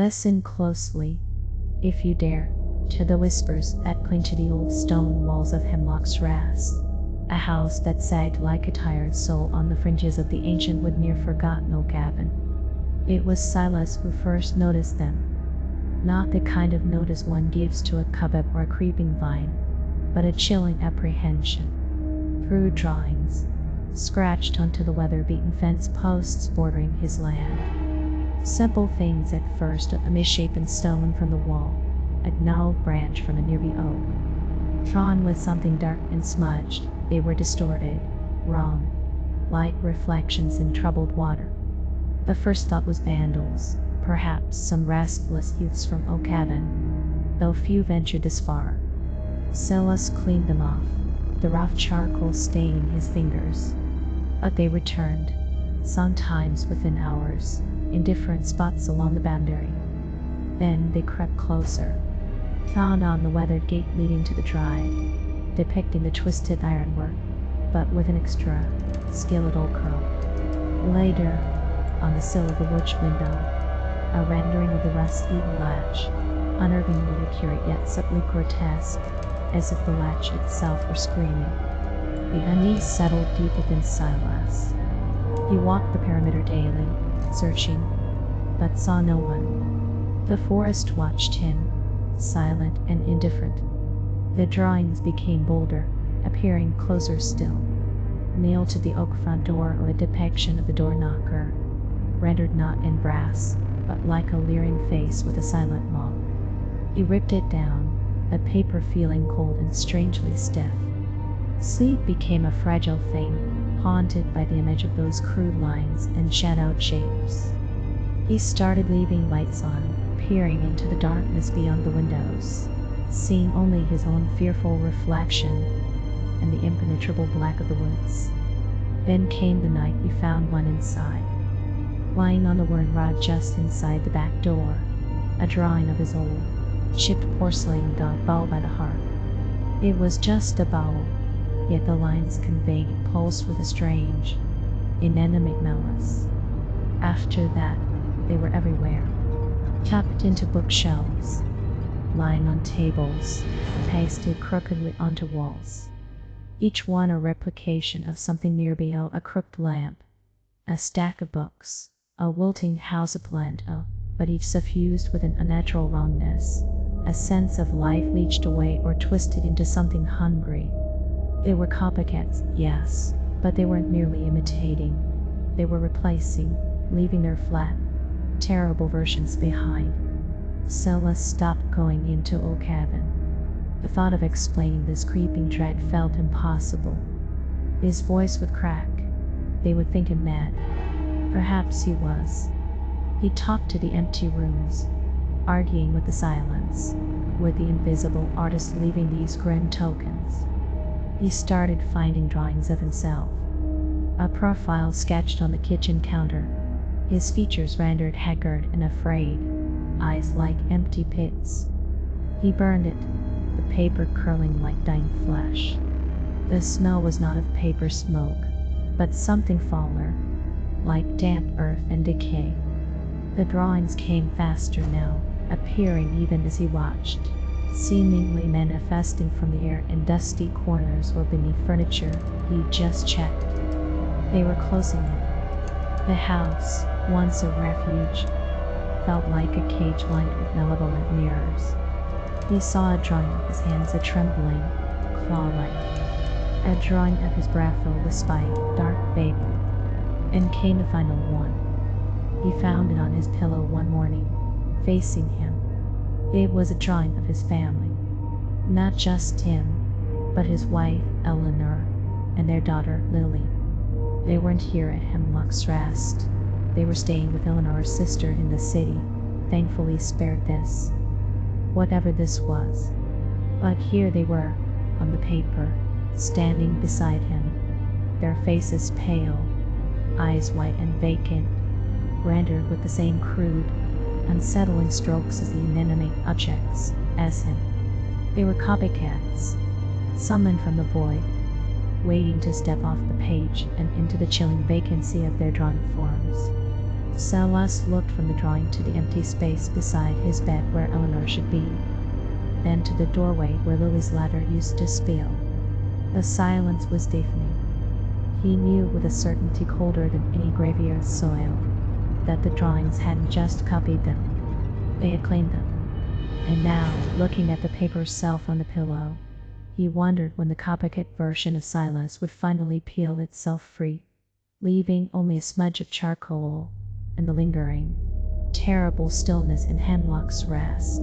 Listen closely, if you dare, to the whispers that cling to the old stone walls of Hemlock's Ras, a house that sagged like a tired soul on the fringes of the ancient wood near forgotten oak cabin. It was Silas who first noticed them, not the kind of notice one gives to a cobweb or a creeping vine, but a chilling apprehension. Through drawings, scratched onto the weather-beaten fence posts bordering his land. Simple things at first, a misshapen stone from the wall, a gnarled branch from a nearby oak. Drawn with something dark and smudged, they were distorted, wrong, like reflections in troubled water. The first thought was vandals, perhaps some restless youths from Oak Cabin, though few ventured this far. Silas cleaned them off, the rough charcoal staining his fingers. But they returned, sometimes within hours, in different spots along the boundary. Then they crept closer, found on the weathered gate leading to the drive, depicting the twisted ironwork, but with an extra skeletal curl. Later, on the sill of the woods window, a rendering of the rust-eaten latch, unnervingly accurate yet subtly grotesque, as if the latch itself were screaming. The unease settled deep within Silas. He walked the perimeter daily, searching, but saw no one. The forest watched him, silent and indifferent. The drawings became bolder, appearing closer still. Nailed to the oak front door or a depiction of the door knocker, rendered not in brass, but like a leering face with a silent maw. He ripped it down, the paper feeling cold and strangely stiff. Sleep became a fragile thing, haunted by the image of those crude lines and shadowed shapes. He started leaving lights on, peering into the darkness beyond the windows, seeing only his own fearful reflection and the impenetrable black of the woods. Then came the night he found one inside, lying on the worn rod just inside the back door, a drawing of his old, chipped porcelain dog bowl by the hearth. It was just a bowl, yet the lines conveyed pulsed with a strange, inanimate malice. After that, they were everywhere, tucked into bookshelves, lying on tables, pasted crookedly onto walls. Each one a replication of something nearby: a crooked lamp, a stack of books, a wilting house plant, but each suffused with an unnatural wrongness, a sense of life leached away or twisted into something hungry. They were copycats, yes, but they weren't merely imitating. They were replacing, leaving their flat, terrible versions behind. Silas stopped going into Oak Cabin. The thought of explaining this creeping dread felt impossible. His voice would crack. They would think him mad. Perhaps he was. He talked to the empty rooms, arguing with the silence, with the invisible artist leaving these grim tokens. He started finding drawings of himself. A profile sketched on the kitchen counter, his features rendered haggard and afraid, eyes like empty pits. He burned it, the paper curling like dying flesh. The smell was not of paper smoke, but something fouler, like damp earth and decay. The drawings came faster now, appearing even as he watched, seemingly manifesting from the air in dusty corners or beneath furniture he just checked. They were closing in. The house, once a refuge, felt like a cage lined with malevolent mirrors. He saw a drawing of his hands, a trembling, claw-like, a drawing of his brow filled with spite, dark vapor, and came to find only one. He found it on his pillow one morning, facing him. It was a drawing of his family. Not just him, but his wife, Eleanor, and their daughter, Lily. They weren't here at Hemlock's Rest. They were staying with Eleanor's sister in the city, thankfully spared this, whatever this was. But here they were, on the paper, standing beside him, their faces pale, eyes white and vacant, rendered with the same crude, unsettling strokes as the inanimate objects, as him. They were copycats, summoned from the void, waiting to step off the page and into the chilling vacancy of their drawn forms. Silas looked from the drawing to the empty space beside his bed where Eleanor should be, then to the doorway where Lily's ladder used to spill. The silence was deafening. He knew with a certainty colder than any graveyard soil that the drawings hadn't just copied them, they had claimed them. And now, looking at the paper shelf on the pillow, he wondered when the copycat version of Silas would finally peel itself free, leaving only a smudge of charcoal and the lingering, terrible stillness in Hemlock's rest.